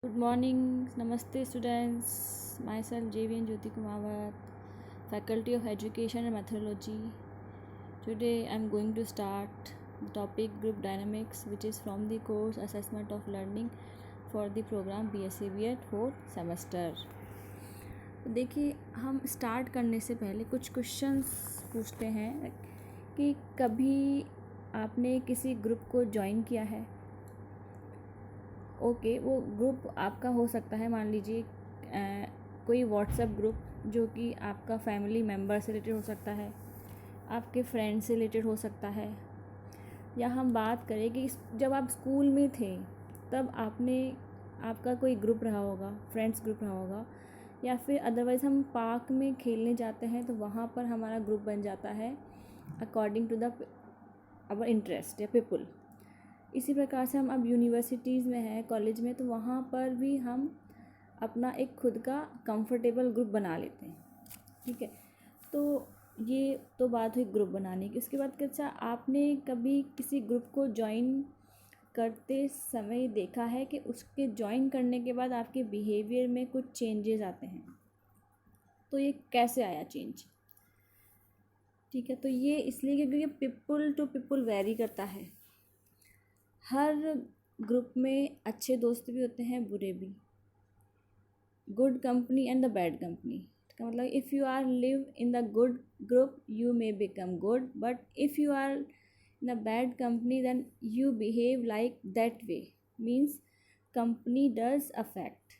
Good morning, Namaste students. Myself JVN Jyoti Kumawat, Faculty of Education and Methodology. Today I am going to start the topic Group Dynamics, which is from the course Assessment of Learning for the program BSc B.Ed 4th semester. देखिए, हम start करने से पहले कुछ questions पूछते हैं कि कभी आपने किसी ग्रुप को ज्वाइन किया है। ओके, वो ग्रुप आपका हो सकता है, मान लीजिए कोई व्हाट्सएप ग्रुप जो कि आपका फैमिली मेम्बर से रिलेटेड हो सकता है, आपके फ्रेंड से रिलेटेड हो सकता है, या हम बात करें कि जब आप स्कूल में थे तब आपका कोई ग्रुप रहा होगा, फ्रेंड्स ग्रुप रहा होगा, या फिर अदरवाइज़ हम पार्क में खेलने जाते हैं तो वहाँ पर हमारा ग्रुप बन जाता है according to the our interest या पीपल। इसी प्रकार से हम अब यूनिवर्सिटीज़ में हैं, कॉलेज में, तो वहाँ पर भी हम अपना एक खुद का कंफर्टेबल ग्रुप बना लेते हैं। ठीक है, तो ये तो बात हुई ग्रुप बनाने की। उसके बाद अच्छा, आपने कभी किसी ग्रुप को ज्वाइन करते समय देखा है कि उसके ज्वाइन करने के बाद आपके बिहेवियर में कुछ चेंजेस आते हैं, तो ये कैसे आया चेंज? ठीक है, तो ये इसलिए क्योंकि ये पीपल टू पीपल वेरी करता है। हर ग्रुप में अच्छे दोस्त भी होते हैं, बुरे भी। Good company and the bad company, इसका मतलब if you are live in the good group you may become good, but if you are in the bad company then you behave like that way, means company does affect.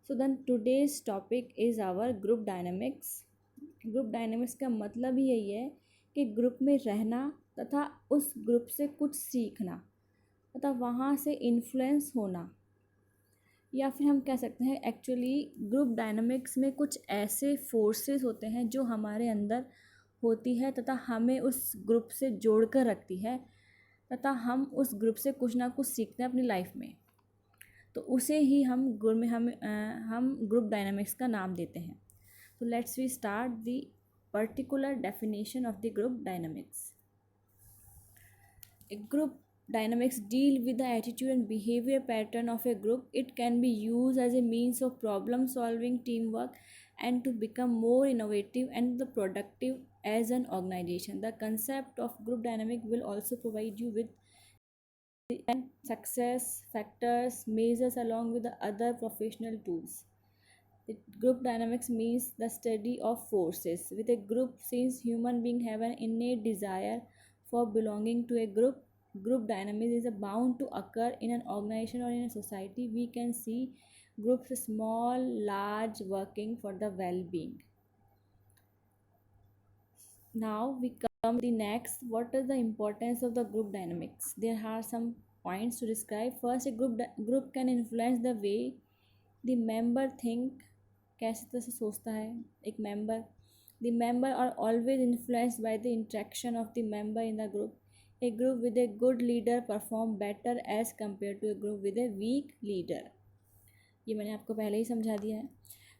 So then today's topic is our group dynamics. Group dynamics का मतलब ही यही है कि group में रहना तथा उस group से कुछ सीखना तथा वहाँ से इन्फ्लुएंस होना, या फिर हम कह सकते हैं एक्चुअली ग्रुप डायनामिक्स में कुछ ऐसे फोर्सेस होते हैं जो हमारे अंदर होती है तथा हमें उस ग्रुप से जोड़ कर रखती है तथा हम उस ग्रुप से कुछ ना कुछ सीखते हैं अपनी लाइफ में, तो उसे ही हम ग्रुप डायनामिक्स का नाम देते हैं। तो let's we start the particular definition of the group dynamics. A group dynamics deal with the attitude and behavior pattern of a group. It can be used as a means of problem solving, teamwork, and to become more innovative and the productive as an organization. The concept of group dynamic will also provide you with success factors measures along with the other professional tools. The group dynamics means the study of forces with a group. Since human beings have an innate desire for belonging to a group, group dynamics is bound to occur in an organization or in a society. We can see groups small, large, working for the well-being. Now we come to the next. What is the importance of the group dynamics? There are some points to describe. First, a group can influence the way the member think. कैसे तरह से सोचता है एक member. The member are always influenced by the interaction of the member in the group. A group with a good leader perform better as compare to a group with a weak leader. ये मैंने आपको पहले ही समझा दिया है।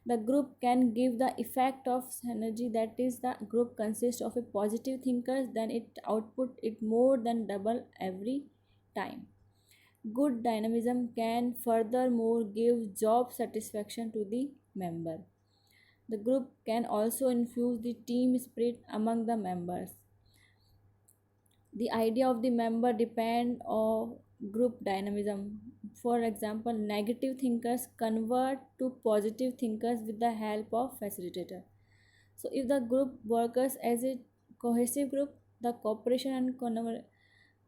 The group can give the effect of energy, that is the group consist of a positive thinkers, then it output it more than double every time. Good dynamism can furthermore give job satisfaction to the member. The group can also infuse the team spirit among the members. The idea of the member depend on group dynamism. For example, negative thinkers convert to positive thinkers with the help of facilitator. So if the group works as a cohesive group, the cooperation and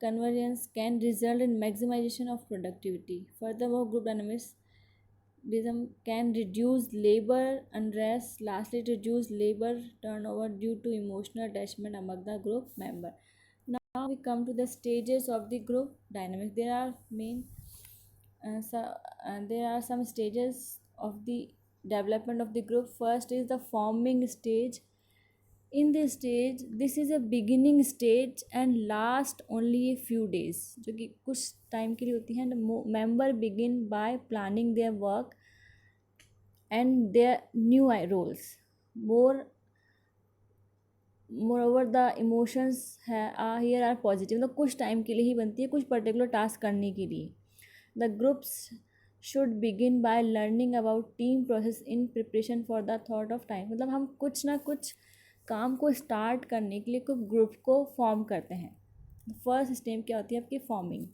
convergence can result in maximization of productivity. Furthermore, group dynamism can reduce labor unrest. Lastly, it reduce labor turnover due to emotional attachment among the group member. Now we come to the stages of the group dynamics. There are some stages of the development of the group. First is the forming stage. In this stage, this is a beginning stage and last only a few days, जो कि कुछ time के लिए होती है. Member begin by planning their work and their new roles. Moreover, the emotions here are positive. मतलब कुछ time के लिए ही बनती है, कुछ पर्टिकुलर टास्क करने के लिए. The groups should begin by learning about team process in preparation for the thought of time. मतलब हम कुछ ना कुछ काम को स्टार्ट करने के लिए कुछ ग्रुप को फॉर्म करते हैं। फर्स्ट स्टेप क्या होती है आपकी forming.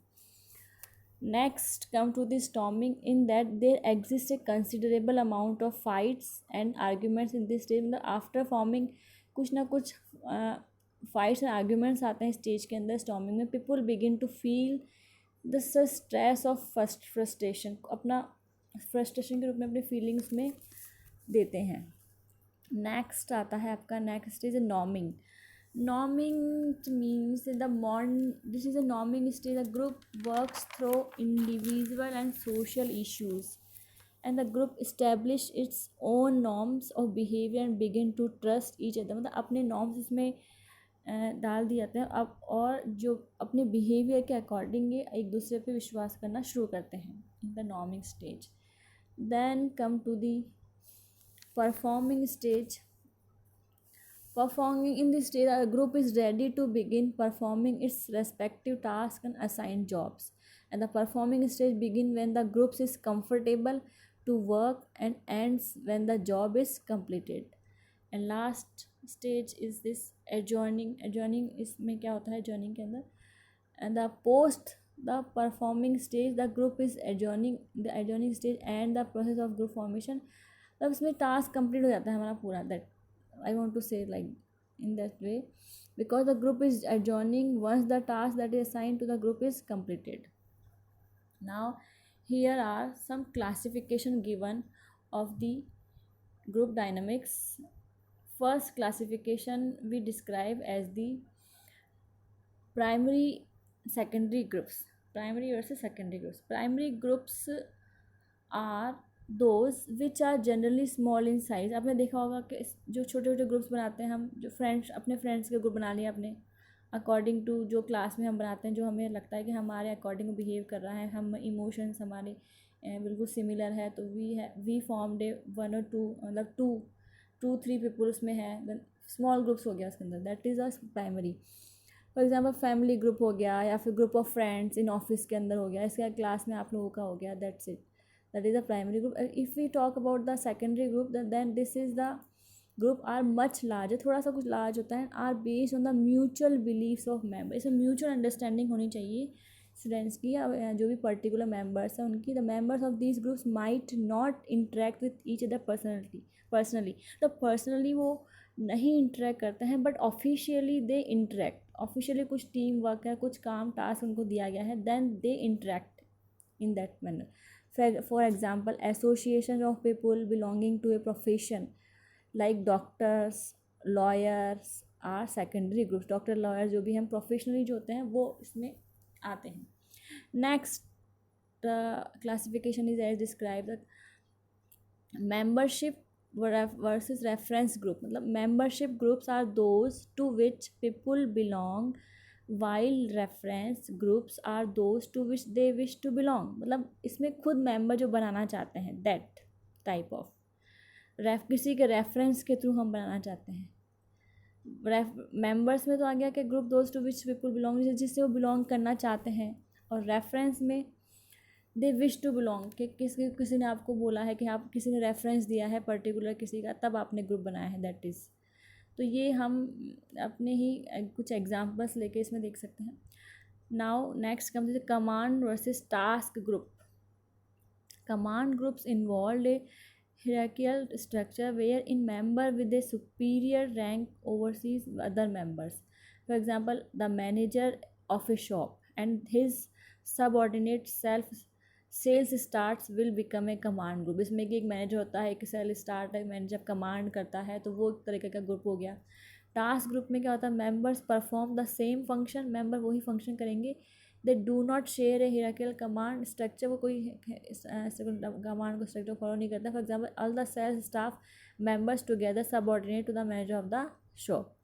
Next come to the storming in that there exist a considerable amount of fights and arguments in this stage. मतलब आफ्टर फॉर्मिंग कुछ ना कुछ फाइट्स एंड आर्ग्यूमेंट्स आते हैं स्टेज के अंदर स्टॉर्मिंग में। People begin to feel the stress of frustration, अपना फ्रस्ट्रेशन के रूप में अपने फीलिंग्स में देते हैं। नेक्स्ट आता है आपका next is norming. Norming means this is a norming stage the group works through individual and social issues and the group establish its own norms of behaviour and begin to trust each other. मतलब अपने norms इसमें डाल दिए जाते हैं अब, और जो अपने बिहेवियर के अकॉर्डिंग ये एक दूसरे पे विश्वास करना शुरू करते हैं in the norming stage. Then come to the performing stage. Performing in this stage, a group is ready to begin performing its respective tasks and assigned jobs. And the performing stage begins when the group is comfortable to work and ends when the job is completed. And last stage is this adjourning. Adjourning इसमें क्या होता है adjourning के अंदर? And the post the performing stage, the group is adjourning the adjourning stage and the process of group formation. तब इसमें task complete हो जाता है हमारा पूरा। That I want to say like in that way, because the group is adjourning once the task that is assigned to the group is completed. Now here are some classification given of the group dynamics. First classification we describe as the primary secondary groups. Primary versus secondary groups. Primary groups are those which are generally small in size. आपने देखा होगा कि जो छोटे छोटे groups बनाते हैं हम, जो फ्रेंड्स अपने फ्रेंड्स के ग्रुप बना लिए अपने अकॉर्डिंग टू जो क्लास में हम बनाते हैं, जो हमें लगता है कि हमारे अकॉर्डिंग बिहेव कर रहा है, हम इमोशंस हमारे बिल्कुल सिमिलर है, तो वी फॉर्मड ए 1 और 2 मतलब 2-3 पीपल उसमें है, स्मॉल ग्रुप्स हो गया उसके अंदर, that is a primary. For example family group हो गया या फिर group of friends in office के अंदर हो गया, इसके क्लास में आप लोगों का हो गया, that's it, that is the primary group. If we talk about the secondary group, then this is the group are much larger, थोड़ा सा कुछ large होता है, are based on the mutual beliefs of members। इसमें mutual understanding होनी चाहिए students की या जो भी पर्टिकुलर मेंबर्स हैं उनकी। The members of these groups might not interact with each other personally, तो पर्सनली वो नहीं इंटरेक्ट करते हैं, but officially they interact. Officially कुछ टीम वर्क है, कुछ काम टास्क उनको दिया गया है, then they interact in that manner. For example, association of people belonging to a profession like doctors, lawyers are secondary groups. Doctor lawyer जो भी हम प्रोफेशनली जो होते हैं वो इसमें आते हैं। Next classification is as describe the membership versus reference group. मतलब membership groups are those to which people belong while reference groups are those to which they wish to belong। मतलब इसमें खुद मेंबर जो बनाना चाहते हैं, that type of किसी के reference के थ्रू हम बनाना चाहते हैं। मेंबर्स में तो आ गया कि group those to which people belong, जिससे वो बिलोंग करना चाहते हैं, और रेफरेंस में दे विश टू बिलोंग कि किसी ने आपको बोला है कि आप किसी ने रेफरेंस दिया है पर्टिकुलर किसी का, तब आपने ग्रुप बनाया है, दैट इज़। तो ये हम अपने ही कुछ एग्जांपल्स लेके इसमें देख सकते हैं। Now next comes the command versus task group. Command groups involve A hierarchical structure wherein member with a superior rank oversees other members. For example, the manager of a shop and his subordinate sales staffs will become a command group. इसमें कि एक manager होता है, एक sale staff है, manager command करता है, तो वो एक तरीके का ग्रुप हो गया। टास्क ग्रुप में क्या होता है, members perform the same function, member वही फंक्शन करेंगे, they do not share a hierarchical command structure, वो कोई कमांड को स्ट्रक्चर फॉलो नहीं करता। For example all the sales staff members together subordinate to the manager of the shop.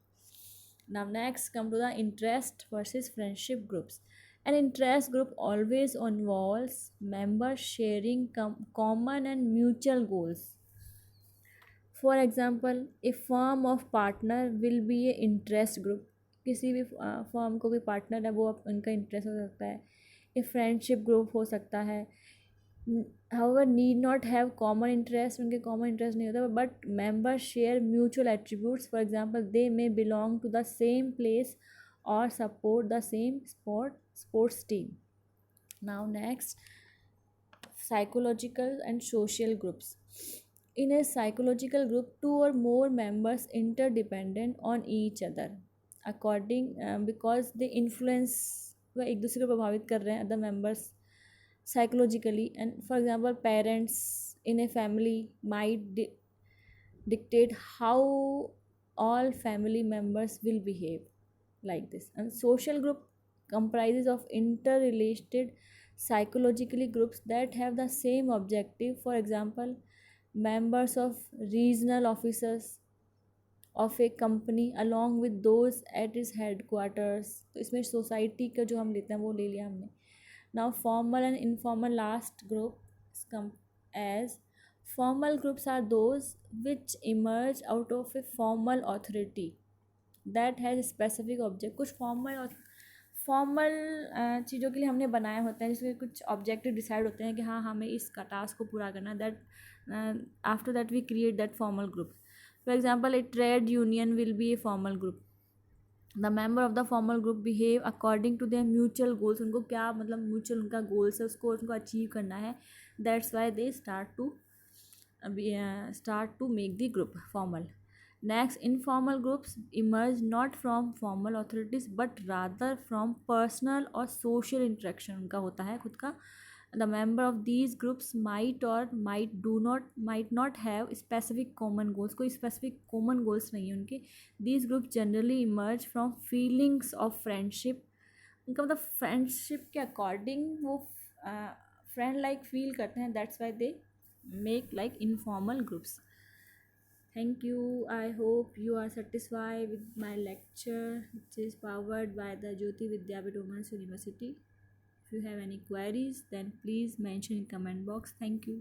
Now next come to the interest versus friendship groups. An interest group always involves members sharing common and mutual goals. For example, a firm of partner will be a interest group। किसी भी firm को कोई partner है वो उनका interest हो सकता है। ए फ्रेंडशिप ग्रुप हो सकता है, however need not have common interest, उनके common interest नहीं होता, but members share mutual attributes. For example, they may belong to the same place or support the same sports team. Now next, psychological and social groups. In a psychological group, two or more members interdependent on each other according because they influence, वह एक दूसरे को प्रभावित कर रहे हैं other members psychologically. And for example, parents in a family might dictate how all family members will behave, like this. And social group comprises of interrelated psychologically groups that have the same objective. For example, members of regional officers of a company along with those at its headquarters. तो इसमें society का जो हम लेते हैं वो ले लिया हमने. Now formal and informal last group come as formal groups are those which emerge out of a formal authority that has a specific object. कुछ फॉर्मल चीज़ों के लिए हमने बनाए होते हैं जिसके कुछ ऑब्जेक्टिव डिसाइड होते हैं कि हाँ हमें इसका टास्क को पूरा करना है. That after that we create that formal group. For example, a trade union will be a formal group. The member of the formal group behave according to their mutual goals. उनको क्या मतलब mutual उनका goals है उसको उनको achieve करना है. That's why they start to make the group formal. Next, informal groups emerge not from formal authorities but rather from personal or social interaction. उनका होता है खुद का. The member of these groups might not have specific common goals. कोई specific common goals नहीं है उनके. These groups generally emerge from feelings of friendship. उनका मतलब फ्रेंडशिप के अकॉर्डिंग वो फ्रेंड लाइक फील करते हैं. That's why they make like informal groups. Thank you. I hope you are satisfied with my lecture, which is powered by the Jyoti Vidyapith Women's University. If you have any queries, then please mention in comment box. Thank you.